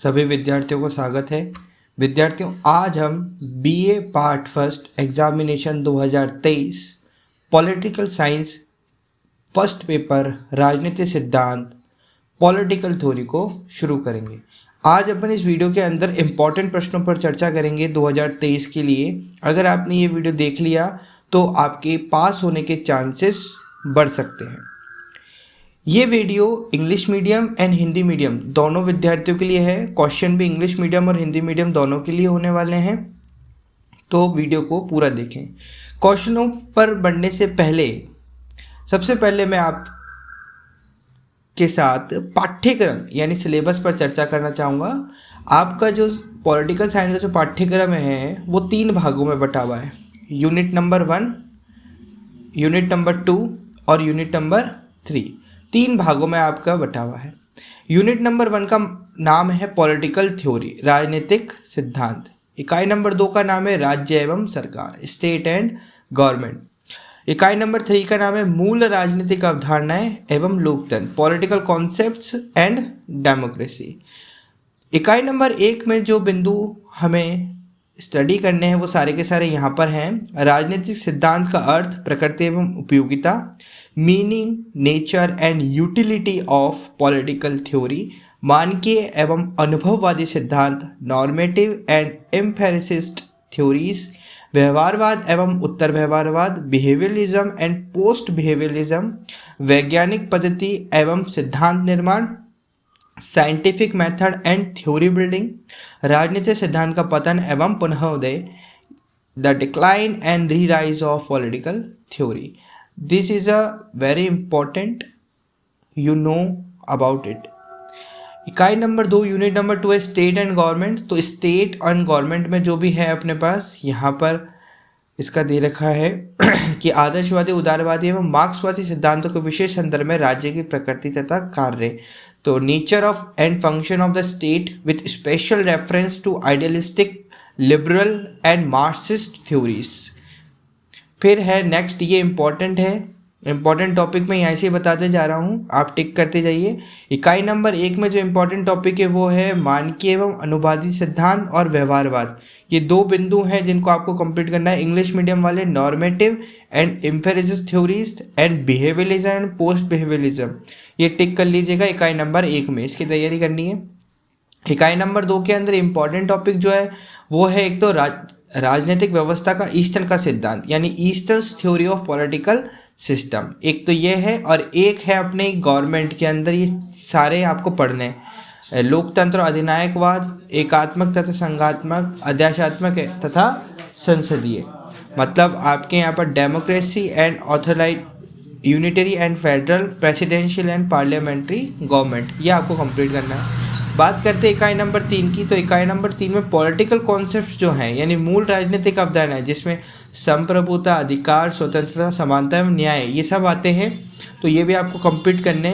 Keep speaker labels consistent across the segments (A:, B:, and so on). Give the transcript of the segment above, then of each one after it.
A: सभी विद्यार्थियों को स्वागत है। विद्यार्थियों, आज हम BA part first examination 2023 political science first paper राजनीति सिद्धांत पॉलिटिकल थ्योरी को शुरू करेंगे। आज अपन इस वीडियो के अंदर इम्पॉर्टेंट प्रश्नों पर चर्चा करेंगे 2023 के लिए। अगर आपने ये वीडियो देख लिया तो आपके पास होने के चांसेस बढ़ सकते हैं। ये video English medium and Hindi medium दोनों विद्यार्थियों के लिए है। क्वेश्चन भी इंग्लिश मीडियम और हिंदी मीडियम दोनों के लिए होने वाले हैं, तो वीडियो को पूरा देखें। क्वेश्चनों पर बढ़ने से पहले सबसे पहले मैं आप के साथ पाठ्यक्रम यानी सिलेबस पर चर्चा करना चाहूँगा। आपका जो पॉलिटिकल साइंस का जो पाठ्यक्रम है वो 3 भागों में बटा हुआ है। यूनिट नंबर 1, यूनिट नंबर 2 और यूनिट नंबर 3, 3 भागों में आपका बटा हुआ है। यूनिट नंबर 1 का नाम है पॉलिटिकल थ्योरी, राजनीतिक सिद्धांत। इकाई नंबर 2 का नाम है राज्य एवं सरकार, स्टेट एंड गवर्नमेंट। इकाई नंबर 3 का नाम है मूल राजनीतिक अवधारणाएं एवं लोकतंत्र, पॉलिटिकल कॉन्सेप्ट्स एंड डेमोक्रेसी। इकाई नंबर 1 में जो बिंदु हमें स्टडी करने हैं वो सारे के सारे यहाँ पर हैं। राजनीतिक सिद्धांत का अर्थ, प्रकृति एवं उपयोगिता, meaning, nature and utility of political theory, मानकीय एवं अनुभववादी सिद्धांत, नॉर्मेटिव एंड एम्पेरिसिस्ट थ्योरीज, व्यवहारवाद एवं उत्तर व्यवहारवाद, बिहेवियरलिज्म एंड पोस्ट बिहेवियरलिज्म, वैज्ञानिक पद्धति एवं सिद्धांत निर्माण, scientific method and theory building, राजनीतिक सिद्धांत का पतन एवं पुनः-उदय, the decline and rerise of political theory. This is a very important, you know about it. इकाई नंबर 2 यूनिट नंबर 2 है स्टेट एंड गवर्नमेंट। तो स्टेट एंड गवर्नमेंट में जो भी है अपने पास यहाँ पर इसका दे रखा है कि आदर्शवादी, उदारवादी एवं मार्क्सवादी सिद्धांतों के विशेष संदर्भ में राज्य की प्रकृति तथा कार्य। तो nature of and function of the state with special reference to idealistic, liberal and Marxist theories. फिर है नेक्स्ट, ये इंपॉर्टेंट है, इंपॉर्टेंट टॉपिक मैं यहाँ से बताते जा रहा हूँ, आप टिक करते जाइए। इकाई नंबर 1 में जो इंपॉर्टेंट टॉपिक है वो है मानकीय एवं अनुवादी सिद्धांत और व्यवहारवाद। ये 2 बिंदु हैं जिनको आपको कंप्लीट करना है। इंग्लिश मीडियम वाले normative and empiricist theories and behaviouralism and post behaviouralism, ये टिक कर लीजिएगा इकाई नंबर 1 में, इसकी तैयारी करनी है। इकाई नंबर 2 के अंदर इंपॉर्टेंट टॉपिक जो है वो है एक तो राजनीतिक व्यवस्था का ईस्टर्न का सिद्धांत यानी eastern theory of political system, एक तो ये है। और एक है अपने गवर्नमेंट के अंदर, ये सारे आपको पढ़ने हैं। लोकतंत्र, अधिनायकवाद, एकात्मक तथा संघात्मक, अध्याशात्मक तथा संसदीय। मतलब आपके यहाँ पर democracy and authority, unitary and federal, presidential and parliamentary government, ये आपको कंप्लीट करना है। बात करते हैं इकाई नंबर 3 की। तो इकाई नंबर 3 में पॉलिटिकल कॉन्सेप्ट्स जो हैं यानी मूल राजनीतिक अवधारणा है जिसमें संप्रभुता, अधिकार, स्वतंत्रता, समानता एवं न्याय ये सब आते हैं, तो ये भी आपको कंप्लीट करने।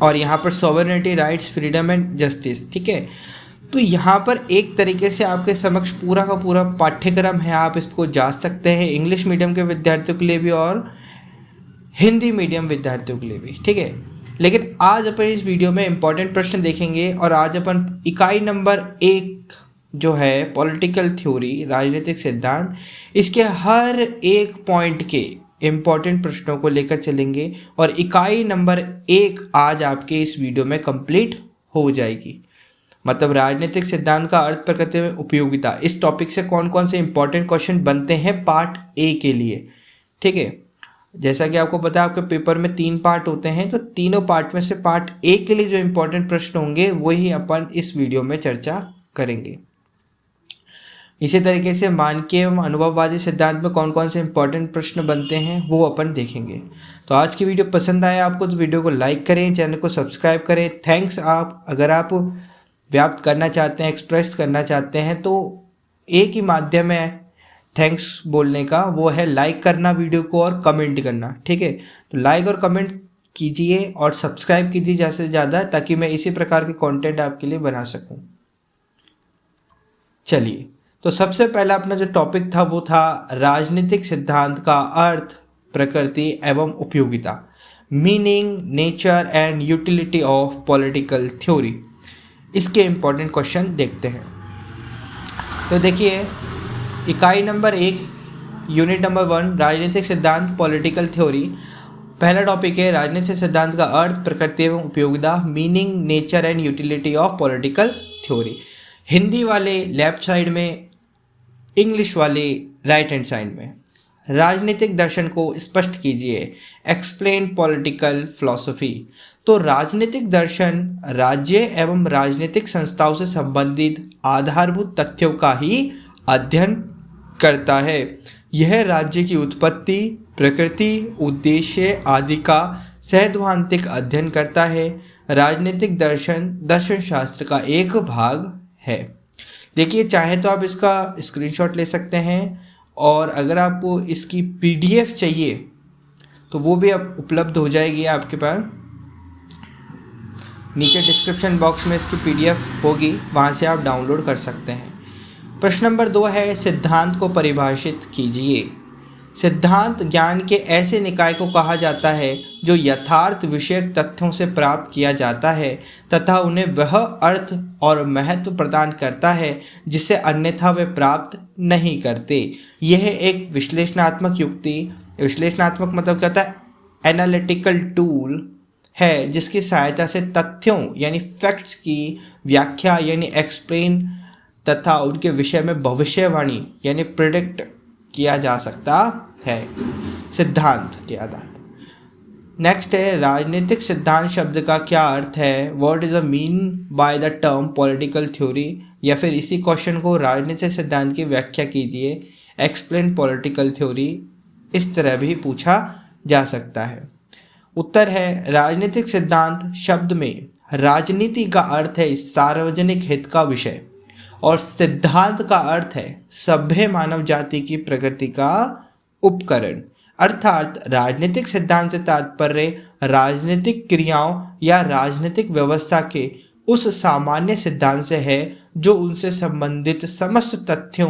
A: और यहाँ पर sovereignty, rights, freedom and justice, ठीक है। तो यहाँ पर एक तरीके से आपके समक्ष पूरा का पूरा पाठ्यक्रम है, आप इसको जांच सकते हैं इंग्लिश मीडियम के विद्यार्थियों के लिए भी और हिंदी मीडियम विद्यार्थियों के लिए भी, ठीक है। लेकिन आज अपन इस वीडियो में इंपॉर्टेंट प्रश्न देखेंगे और आज अपन इकाई नंबर 1 जो है पॉलिटिकल थ्योरी, राजनीतिक सिद्धांत, इसके हर एक पॉइंट के इम्पॉर्टेंट प्रश्नों को लेकर चलेंगे और इकाई नंबर 1 आज आपके इस वीडियो में कंप्लीट हो जाएगी। मतलब राजनीतिक सिद्धांत का अर्थ, प्रकृति में उपयोगिता, इस टॉपिक से कौन कौन से इंपॉर्टेंट क्वेश्चन बनते हैं पार्ट ए के लिए, ठीक है। जैसा कि आपको पता है आपके पेपर में 3 पार्ट होते हैं, तो तीनों पार्ट में से पार्ट ए के लिए जो इंपॉर्टेंट प्रश्न होंगे वही अपन इस वीडियो में चर्चा करेंगे। इसी तरीके से मानकीय एवं अनुभववादी सिद्धांत में कौन कौन से इंपॉर्टेंट प्रश्न बनते हैं वो अपन देखेंगे। तो आज की वीडियो पसंद आया आपको तो वीडियो को लाइक करें, चैनल को सब्सक्राइब करें। थैंक्स। आप अगर आप व्याप्त करना चाहते हैं, एक्सप्रेस करना चाहते हैं, तो एक ही माध्यम है थैंक्स बोलने का, वो है लाइक करना वीडियो को और कमेंट करना, ठीक है। तो लाइक और कमेंट कीजिए और सब्सक्राइब कीजिए ज़्यादा से ज़्यादा, ताकि मैं इसी प्रकार के कंटेंट आपके लिए बना सकूं। चलिए, तो सबसे पहला अपना जो टॉपिक था वो था राजनीतिक सिद्धांत का अर्थ, प्रकृति एवं उपयोगिता, meaning, nature and utility of political theory. इसके इम्पोर्टेंट क्वेश्चन देखते हैं। तो देखिए, इकाई नंबर 1 यूनिट नंबर 1 राजनीतिक सिद्धांत पॉलिटिकल थ्योरी। पहला टॉपिक है राजनीतिक सिद्धांत का अर्थ, प्रकृति एवं उपयोगिता, meaning, nature and utility of political theory. Hindi वाले लेफ्ट साइड में, इंग्लिश वाले राइट हैंड साइड में। राजनीतिक दर्शन को स्पष्ट कीजिए, एक्सप्लेन पॉलिटिकल फिलॉसफी। तो राजनीतिक दर्शन राज्य एवं राजनीतिक संस्थाओं से संबंधित आधारभूत तथ्यों का ही अध्ययन करता है। यह राज्य की उत्पत्ति, प्रकृति, उद्देश्य आदि का सैद्धांतिक अध्ययन करता है। राजनीतिक दर्शन शास्त्र का एक भाग है। देखिए, चाहे तो आप इसका स्क्रीनशॉट ले सकते हैं, और अगर आपको इसकी पीडीएफ चाहिए तो वो भी अब उपलब्ध हो जाएगी आपके पास। नीचे डिस्क्रिप्शन बॉक्स में इसकी पीडीएफ होगी, वहाँ से आप डाउनलोड कर सकते हैं। प्रश्न नंबर 2 है सिद्धांत को परिभाषित कीजिए। सिद्धांत ज्ञान के ऐसे निकाय को कहा जाता है जो यथार्थ विषयक तथ्यों से प्राप्त किया जाता है तथा उन्हें वह अर्थ और महत्व प्रदान करता है जिसे अन्यथा वे प्राप्त नहीं करते। यह एक विश्लेषणात्मक युक्ति, विश्लेषणात्मक मतलब क्या होता है, एनालिटिकल टूल है जिसकी सहायता से तथ्यों यानी फैक्ट्स की व्याख्या यानी एक्सप्लेन तथा उनके विषय में भविष्यवाणी यानी प्रिडिक्ट किया जा सकता है सिद्धांत के आधार पर। नेक्स्ट है राजनीतिक सिद्धांत शब्द का क्या अर्थ है, what is a mean by the term political theory, या फिर इसी क्वेश्चन को राजनीतिक सिद्धांत की व्याख्या कीजिए, एक्सप्लेन पॉलिटिकल थ्योरी, इस तरह भी पूछा जा सकता है। उत्तर है राजनीतिक सिद्धांत शब्द में राजनीति का अर्थ है सार्वजनिक हित का विषय और सिद्धांत का अर्थ है सभ्य मानव जाति की प्रकृति का उपकरण। अर्थात राजनीतिक सिद्धांत से तात्पर्य राजनीतिक क्रियाओं या राजनीतिक व्यवस्था के उस सामान्य सिद्धांत से है जो उनसे संबंधित समस्त तथ्यों,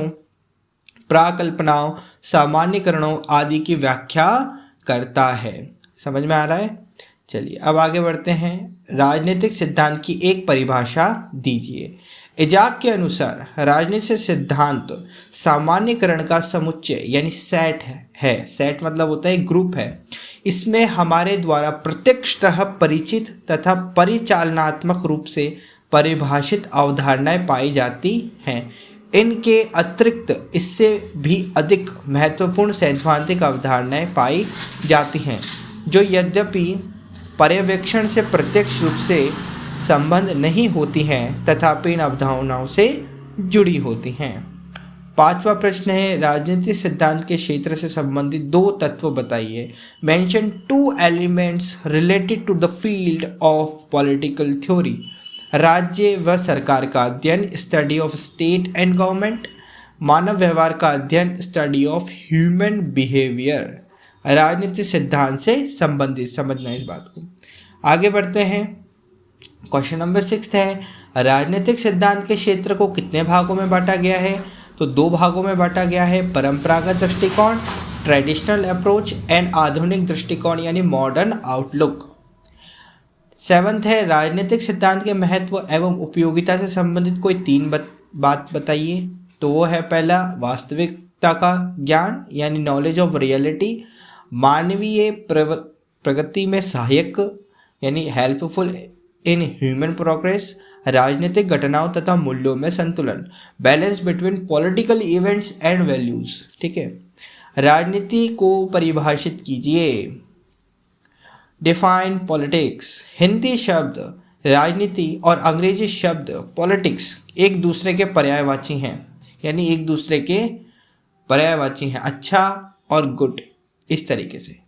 A: प्राकल्पनाओं, सामान्यकरणों आदि की व्याख्या करता है। समझ में आ रहा है? चलिए अब आगे बढ़ते हैं। राजनीतिक सिद्धांत की एक परिभाषा दीजिए। इजाक के अनुसार राजनीतिक सिद्धांत सामान्यकरण का समुच्चय यानी सेट है। सेट मतलब होता है ग्रुप है। इसमें हमारे द्वारा प्रत्यक्षतः परिचित तथा परिचालनात्मक रूप से परिभाषित अवधारणाएं पाई जाती हैं। इनके अतिरिक्त इससे भी अधिक महत्वपूर्ण सैद्धांतिक अवधारणाएं पाई जाती हैं जो यद्यपि पर्यवेक्षण से प्रत्यक्ष रूप से संबंध नहीं होती हैं तथापि इन अवधारणाओं से जुड़ी होती हैं। 5वां प्रश्न है राजनीतिक सिद्धांत के क्षेत्र से संबंधित 2 तत्व बताइए। Mention 2 elements related to the field of political theory. राज्य व सरकार का अध्ययन, study of state and government. मानव व्यवहार का अध्ययन, स्टडी ऑफ ह्यूमन बिहेवियर। राजनीतिक सिद्धांत से संबंधित समझना इस बात को। आगे बढ़ते हैं। क्वेश्चन नंबर 6 है राजनीतिक सिद्धांत के क्षेत्र को कितने भागों में बांटा गया है? तो 2 भागों में बांटा गया है, परंपरागत दृष्टिकोण ट्रेडिशनल अप्रोच एंड आधुनिक दृष्टिकोण यानी मॉडर्न आउटलुक। 7th है राजनीतिक सिद्धांत के महत्व एवं उपयोगिता से संबंधित कोई 3 बात बताइए। तो वो है पहला वास्तविकता का ज्ञान यानी नॉलेज ऑफ रियलिटी, मानवीय प्रगति में सहायक यानी हेल्पफुल इन ह्यूमन प्रोग्रेस, राजनीतिक घटनाओं तथा मूल्यों में संतुलन, balance between political events and values. ठीक है, राजनीति को परिभाषित कीजिए। Define politics. हिंदी शब्द राजनीति और अंग्रेजी शब्द पॉलिटिक्स एक दूसरे के पर्यायवाची हैं, यानी एक दूसरे के पर्यायवाची हैं, अच्छा और गुड, इस तरीके से।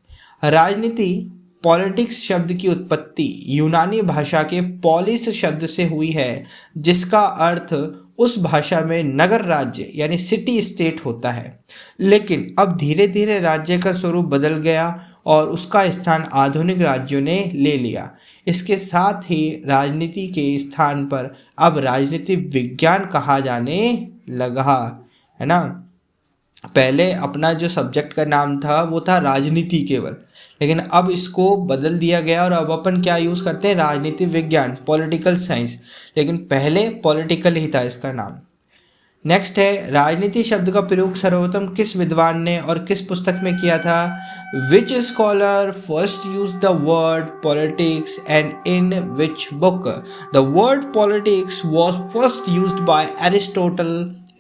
A: राजनीति पॉलिटिक्स शब्द की उत्पत्ति यूनानी भाषा के पॉलिस शब्द से हुई है जिसका अर्थ उस भाषा में नगर राज्य यानी सिटी स्टेट होता है। लेकिन अब धीरे धीरे राज्य का स्वरूप बदल गया और उसका स्थान आधुनिक राज्यों ने ले लिया। इसके साथ ही राजनीति के स्थान पर अब राजनीति विज्ञान कहा जाने लगा, है ना। पहले अपना जो सब्जेक्ट का नाम था वो था राजनीति केवल, लेकिन अब इसको बदल दिया गया और अब अपन क्या यूज़ करते हैं, राजनीति विज्ञान, पॉलिटिकल साइंस, लेकिन पहले पॉलिटिकल ही था इसका नाम। नेक्स्ट है, राजनीति शब्द का प्रयोग सर्वप्रथम किस विद्वान ने और किस पुस्तक में किया था? विच scholar first use the word politics and in which book? The word politics was first used by Aristotle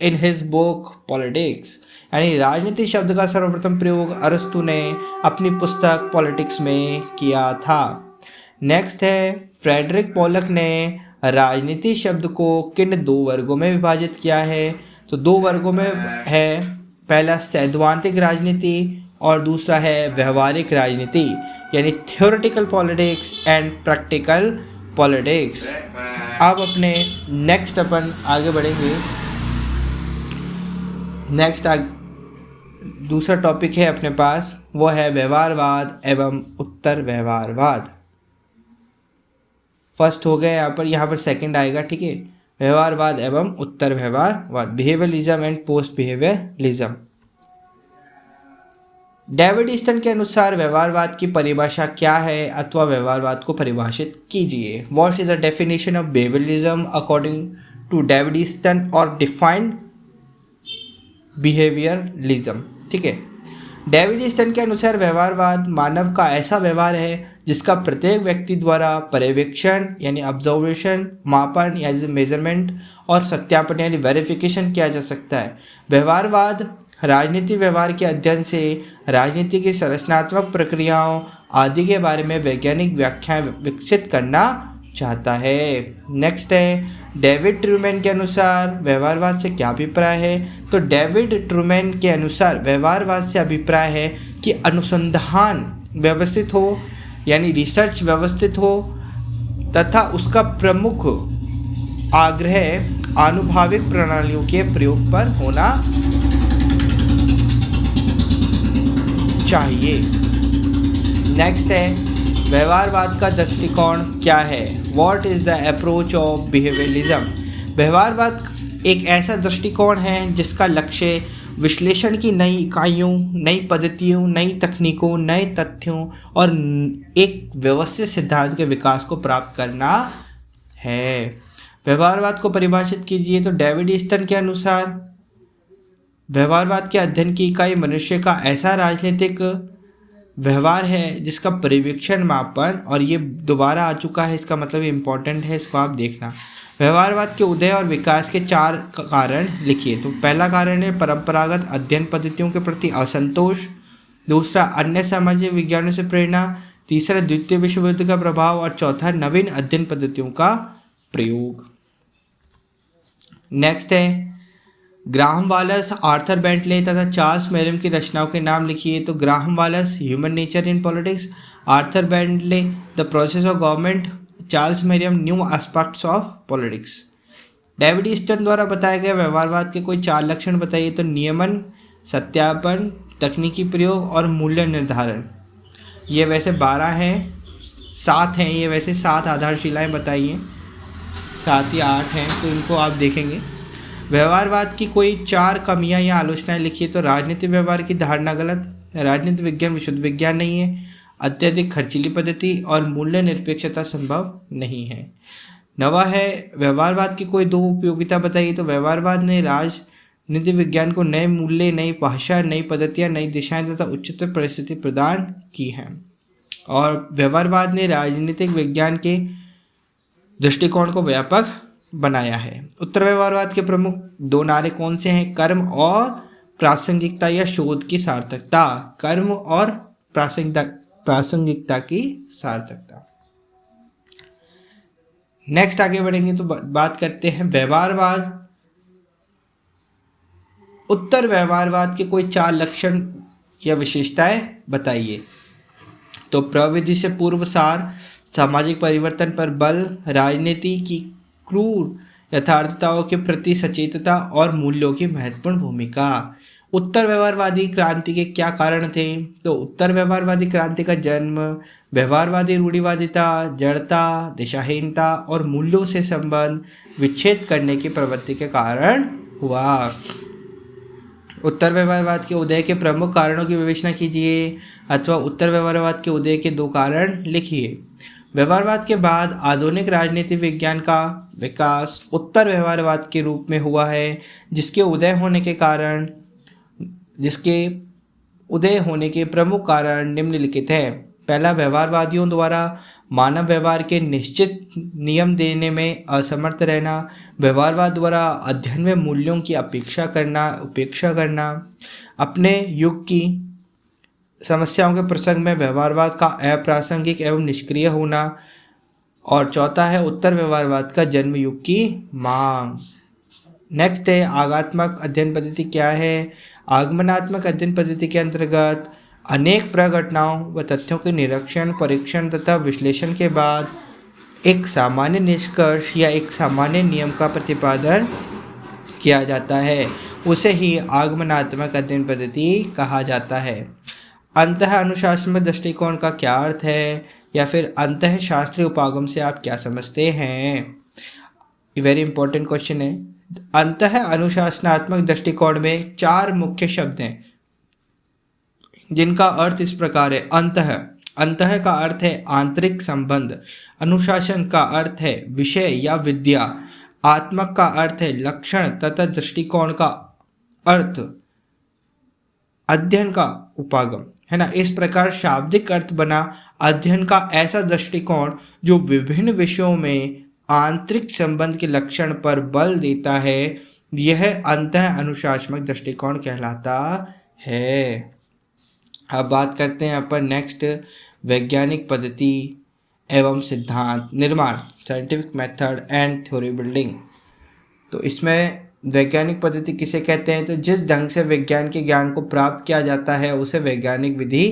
A: in his book politics. यानी राजनीति शब्द का सर्वप्रथम प्रयोग अरस्तु ने अपनी पुस्तक पॉलिटिक्स में किया था। नेक्स्ट है, फ्रेडरिक पोलक ने राजनीति शब्द को किन दो वर्गों में विभाजित किया है? तो दो वर्गों में है, पहला सैद्धांतिक राजनीति और दूसरा है व्यवहारिक राजनीति, यानी theoretical politics and practical politics. अब अपने नेक्स्ट अपन आगे बढ़ेंगे। नेक्स्ट दूसरा टॉपिक है अपने पास, वो है व्यवहारवाद एवं उत्तर व्यवहारवाद। फर्स्ट हो गए यहाँ पर सेकंड आएगा, ठीक है। व्यवहारवाद एवं उत्तर व्यवहारवाद, behaviouralism and post behaviouralism. David Easton के अनुसार व्यवहारवाद की परिभाषा क्या है, अथवा व्यवहारवाद को परिभाषित कीजिए। What is the definition of behaviouralism according to David Easton और डिफाइंड बिहेवियरलिज्म, ठीक है। डेविड ईस्टन के अनुसार व्यवहारवाद मानव का ऐसा व्यवहार है जिसका प्रत्येक व्यक्ति द्वारा पर्यवेक्षण यानी ऑब्जर्वेशन, मापन यानी मेजरमेंट और सत्यापन यानी वेरिफिकेशन किया जा सकता है। व्यवहारवाद राजनीति व्यवहार के अध्ययन से राजनीति की संरचनात्मक प्रक्रियाओं आदि के बारे में वैज्ञानिक व्याख्याएं विकसित करना चाहता है। नेक्स्ट है, डेविड ट्रूमैन के अनुसार व्यवहारवाद से क्या अभिप्राय है? तो डेविड ट्रूमैन के अनुसार व्यवहारवाद से अभिप्राय है कि अनुसंधान व्यवस्थित हो, यानी रिसर्च व्यवस्थित हो, तथा उसका प्रमुख आग्रह आनुभाविक प्रणालियों के प्रयोग पर होना चाहिए। नेक्स्ट है, व्यवहारवाद का दृष्टिकोण क्या है? What is the approach of behaviouralism? व्यवहारवाद एक ऐसा दृष्टिकोण है जिसका लक्ष्य विश्लेषण की नई इकाइयों, नई पद्धतियों, नई तकनीकों, नए तथ्यों और एक व्यवस्थित सिद्धांत के विकास को प्राप्त करना है। व्यवहारवाद को परिभाषित कीजिए। तो डेविड ईस्टन के अनुसार व्यवहारवाद के अध्ययन की इकाई मनुष्य का ऐसा राजनीतिक व्यवहार है जिसका पर्यवेक्षण, मापन, और ये दोबारा आ चुका है, इसका मतलब इम्पोर्टेंट है, इसको आप देखना। व्यवहारवाद के उदय और विकास के 4 कारण लिखिए। तो पहला कारण है परंपरागत अध्ययन पद्धतियों के प्रति असंतोष, दूसरा अन्य सामाजिक विज्ञानों से प्रेरणा, तीसरा द्वितीय विश्व युद्ध का प्रभाव और चौथा नवीन अध्ययन पद्धतियों का प्रयोग। नेक्स्ट है, ग्राहम वालस, आर्थर बेंटले तथा चार्ल्स मेरियम की रचनाओं के नाम लिखिए। तो Graham Wallas, human nature in politics, Arthur Bentley, the process of government, Charles Merriam, new aspects of politics. David Easton द्वारा बताए गए व्यवहारवाद के कोई 4 लक्षण बताइए। तो नियमन, सत्यापन, तकनीकी प्रयोग और मूल्य निर्धारण। ये वैसे 12 हैं, 7 हैं, ये वैसे 7 आधारशिलाएँ बताइए, 7 या 8 हैं, तो इनको आप देखेंगे। व्यवहारवाद की कोई 4 कमियां या आलोचनाएं लिखिए। तो राजनीतिक व्यवहार की धारणा गलत, राजनीतिक विज्ञान विशुद्ध विज्ञान नहीं है, अत्यधिक खर्चीली पद्धति और मूल्य निरपेक्षता संभव नहीं है। नवा है, व्यवहारवाद की कोई 2 उपयोगिता बताइए। तो व्यवहारवाद ने राजनीति विज्ञान को नए मूल्य, नई भाषा, नई पद्धतियाँ, नई दिशाएं तथा उच्चतर परिस्थिति प्रदान की हैं। और व्यवहारवाद ने राजनीतिक विज्ञान के दृष्टिकोण को व्यापक बनाया है। उत्तर व्यवहारवाद के प्रमुख 2 नारे कौन से हैं? कर्म और प्रासंगिकता या शोध की सार्थकता। कर्म और प्रासंगिकता की सार्थकता। नेक्स्ट आगे बढ़ेंगे तो बात करते हैं व्यवहारवाद। उत्तर व्यवहारवाद के कोई 4 लक्षण या विशेषताएं बताइए। तो प्रविधि से पूर्व सार, सामाजिक परिवर्तन पर बल, राजनीति की क्रूर यथार्थताओं के प्रति सचेतता और मूल्यों की महत्वपूर्ण भूमिका। उत्तर व्यवहारवादी क्रांति के क्या कारण थे? तो उत्तर व्यवहारवादी क्रांति का जन्म व्यवहारवादी रूढ़िवादिता, जड़ता, दिशाहीनता और मूल्यों से संबंध विच्छेद करने की प्रवृत्ति के कारण हुआ। उत्तर व्यवहारवाद के उदय के प्रमुख कारणों की विवेचना कीजिए, अथवा उत्तर व्यवहारवाद के उदय के 2 कारण लिखिए। व्यवहारवाद के बाद आधुनिक राजनीति विज्ञान का विकास उत्तर व्यवहारवाद के रूप में हुआ है, जिसके उदय होने के प्रमुख कारण निम्नलिखित हैं। पहला, व्यवहारवादियों द्वारा मानव व्यवहार के निश्चित नियम देने में असमर्थ रहना। व्यवहारवाद द्वारा अध्ययन में मूल्यों की उपेक्षा करना। अपने युग की समस्याओं के प्रसंग में व्यवहारवाद का अप्रासंगिक एवं निष्क्रिय होना। और चौथा है उत्तर व्यवहारवाद का जन्म युग की मांग। नेक्स्ट है, आगमनात्मक अध्ययन पद्धति क्या है। आगमनात्मक अध्ययन पद्धति के अंतर्गत अनेक प्रघटनाओं व तथ्यों के निरीक्षण, परीक्षण तथा विश्लेषण के बाद एक सामान्य निष्कर्ष या एक सामान्य नियम का प्रतिपादन किया जाता है, उसे ही आगमनात्मक अध्ययन पद्धति कहा जाता है। अंतः अनुशासनात्मक दृष्टिकोण का क्या अर्थ है, या फिर अंतः शास्त्रीय उपागम से आप क्या समझते हैं। वेरी इंपॉर्टेंट क्वेश्चन है। अंतः अनुशासनात्मक दृष्टिकोण में 4 मुख्य शब्द हैं, जिनका अर्थ इस प्रकार है। अंतः का अर्थ है आंतरिक संबंध, अनुशासन का अर्थ है विषय या विद्या, आत्मक का अर्थ है लक्षण तथा दृष्टिकोण का अर्थ अध्ययन का उपागम, है ना। इस प्रकार शाब्दिक अर्थ बना अध्ययन का ऐसा दृष्टिकोण जो विभिन्न विषयों में आंतरिक संबंध के लक्षण पर बल देता है, यह अंतः अनुशासनात्मक दृष्टिकोण कहलाता है। अब बात करते हैं अपन नेक्स्ट, वैज्ञानिक पद्धति एवं सिद्धांत निर्माण, scientific method and theory building. तो इसमें वैज्ञानिक पद्धति किसे कहते हैं, तो जिस ढंग से विज्ञान के ज्ञान को प्राप्त किया जाता है उसे वैज्ञानिक विधि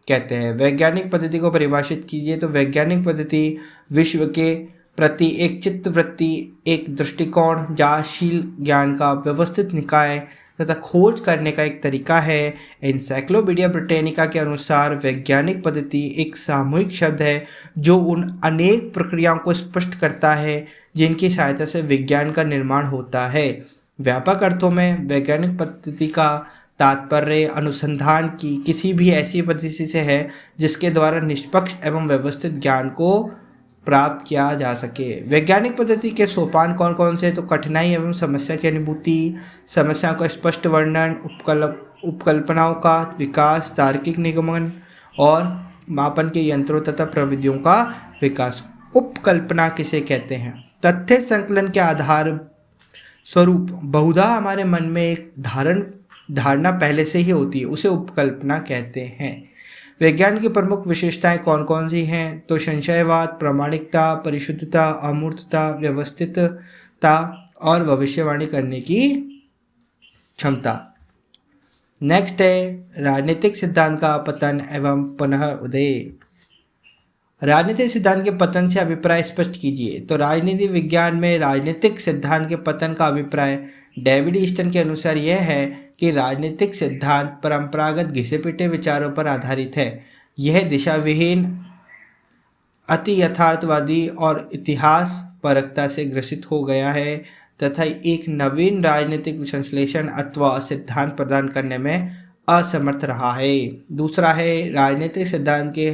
A: कहते हैं। वैज्ञानिक पद्धति को परिभाषित कीजिए, तो वैज्ञानिक पद्धति विश्व के प्रति एक चित्तवृत्ति, एक दृष्टिकोण, जांचशील ज्ञान का व्यवस्थित निकाय तथा खोज करने का एक तरीका है। एनसाइक्लोपीडिया ब्रिटानिका के अनुसार वैज्ञानिक पद्धति एक सामूहिक शब्द है जो उन अनेक प्रक्रियाओं को स्पष्ट करता है जिनकी सहायता से विज्ञान का निर्माण होता है। व्यापक अर्थों में वैज्ञानिक पद्धति का तात्पर्य अनुसंधान की किसी भी ऐसी पद्धति से है जिसके द्वारा निष्पक्ष एवं व्यवस्थित ज्ञान को प्राप्त किया जा सके। वैज्ञानिक पद्धति के सोपान कौन कौन से, तो कठिनाई एवं समस्या की अनुभूति, समस्याओं का स्पष्ट वर्णन, उपकल्पनाओं का विकास, तार्किक निगमन और मापन के यंत्रों तथा प्रविधियों का विकास। उपकल्पना किसे कहते हैं, तथ्य संकलन के आधार स्वरूप बहुधा हमारे मन में एक धारणा पहले से ही होती है, उसे उपकल्पना कहते हैं। विज्ञान की प्रमुख विशेषताएं कौन कौन सी हैं, तो संशयवाद, प्रामाणिकता, परिशुद्धता, अमूर्तता, व्यवस्थितता और भविष्यवाणी करने की क्षमता। नेक्स्ट है राजनीतिक सिद्धांत का पतन एवं पुनः उदय। राजनीतिक सिद्धांत के पतन से अभिप्राय स्पष्ट कीजिए। तो राजनीति विज्ञान में राजनीतिक सिद्धांत के पतन का अभिप्राय डेविड ईस्टन के अनुसार यह है कि राजनीतिक सिद्धांत परंपरागत घिसे पिटे विचारों पर आधारित है। यह दिशाविहीन, अति यथार्थवादी और इतिहास परकता से ग्रसित हो गया है तथा एक नवीन राजनीतिक संश्लेषण अथवा सिद्धांत प्रदान करने में असमर्थ रहा है। दूसरा है राजनीतिक सिद्धांत के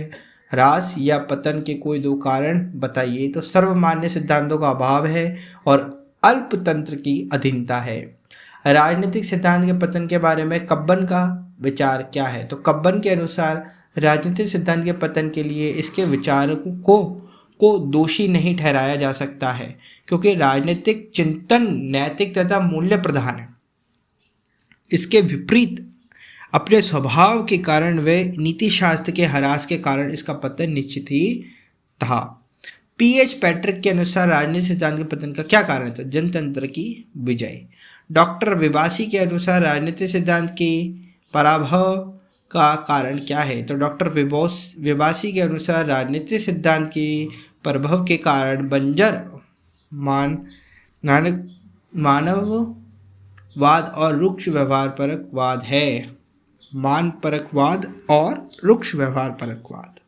A: ह्रास या पतन के कोई 2 कारण बताइए। तो सर्वमान्य सिद्धांतों का अभाव है और अल्पतंत्र की अधीनता है। राजनीतिक सिद्धांत के पतन के बारे में कब्बन का विचार क्या है, तो कब्बन के अनुसार राजनीतिक सिद्धांत के पतन के लिए इसके विचारकों को दोषी नहीं ठहराया जा सकता है, क्योंकि राजनीतिक चिंतन नैतिक तथा मूल्य प्रधान है। इसके विपरीत अपने स्वभाव के कारण व नीति शास्त्र के ह्रास के कारण इसका पतन निश्चित ही था। पीएच पैट्रिक के अनुसार राजनीतिक सिद्धांत के पतन का क्या कारण था, जनतंत्र की विजय। डॉक्टर विबासी के अनुसार राजनीतिक सिद्धांत की पराभव का कारण क्या है, तो डॉक्टर विबासी के अनुसार राजनीतिक सिद्धांत की पराभव के कारण बंजर मानववाद और रुक्ष व्यवहारपरकवाद है। मानपरकवाद और रुक्ष व्यवहारपरकवाद।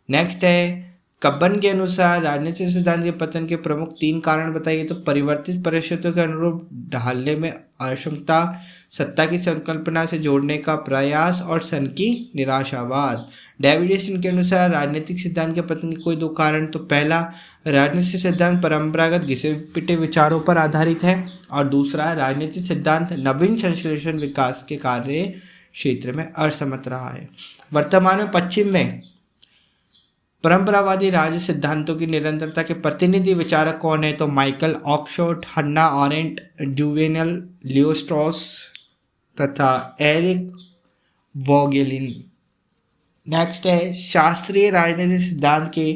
A: नेक्स्ट है कब्बन के अनुसार राजनीतिक सिद्धांत के पतन के प्रमुख 3 कारण बताइए। तो परिवर्तित परिस्थितियों के अनुरूप ढालने में अक्षमता, सत्ता की संकल्पना से जोड़ने का प्रयास और सन की निराशावाद। डेविडेसन के अनुसार राजनीतिक सिद्धांत के पतन के कोई 2 कारण। तो पहला, राजनीतिक सिद्धांत परंपरागत घिसे पिटे विचारों पर आधारित है, और दूसरा, राजनीतिक सिद्धांत नवीन संश्लेषण विकास के कार्य क्षेत्र में असमर्थ रहा है। वर्तमान में पश्चिम में परंपरावादी राज्य सिद्धांतों की निरंतरता के प्रतिनिधि विचारक कौन है। तो Michael Oakeshott, Hannah Arendt, Jouvenel Leo Strauss तथा एरिक वोगेलिन। नेक्स्ट है, शास्त्रीय राजनीतिक सिद्धांत के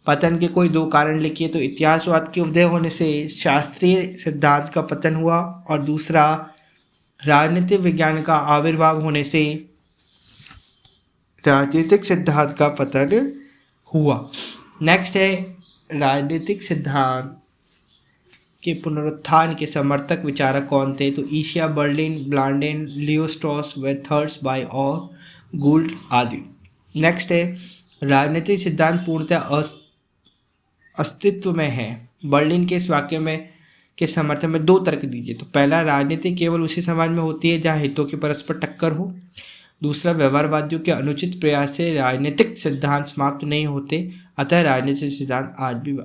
A: पतन के कोई 2 कारण लिखिए। तो इतिहासवाद के उदय होने से शास्त्रीय सिद्धांत का पतन हुआ, और दूसरा, राजनीतिक विज्ञान का आविर्भाव होने से राजनीतिक सिद्धांत का पतन हुआ। नेक्स्ट है, राजनीतिक सिद्धांत के पुनरुत्थान के समर्थक विचारक कौन थे। तो ईशिया बर्लिन, ब्लांडेन, लियोस्ट्रॉस व थर्स बाय और गूल्ड आदि। नेक्स्ट है, राजनीतिक सिद्धांत पूर्णतः अस्तित्व में है। बर्लिन के इस वाक्य में के समर्थन में 2 तर्क दीजिए। तो पहला, राजनीति केवल उसी समाज में होती है जहाँ हितों की परस्पर टक्कर हो। दूसरा, व्यवहारवादियों के अनुचित प्रयास से राजनीतिक सिद्धांत समाप्त नहीं होते, अतः राजनीतिक सिद्धांत आज भी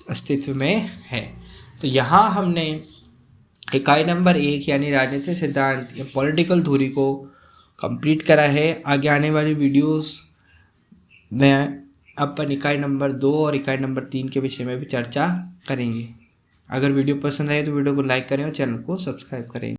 A: अस्तित्व में है। तो यहाँ हमने इकाई नंबर 1 यानी राजनीतिक सिद्धांत या पॉलिटिकल थ्योरी को कंप्लीट करा है। आगे आने वाली वीडियोस में अपन इकाई नंबर 2 और इकाई नंबर 3 के विषय में भी चर्चा करेंगे। अगर वीडियो पसंद आए तो वीडियो को लाइक करें और चैनल को सब्सक्राइब करें।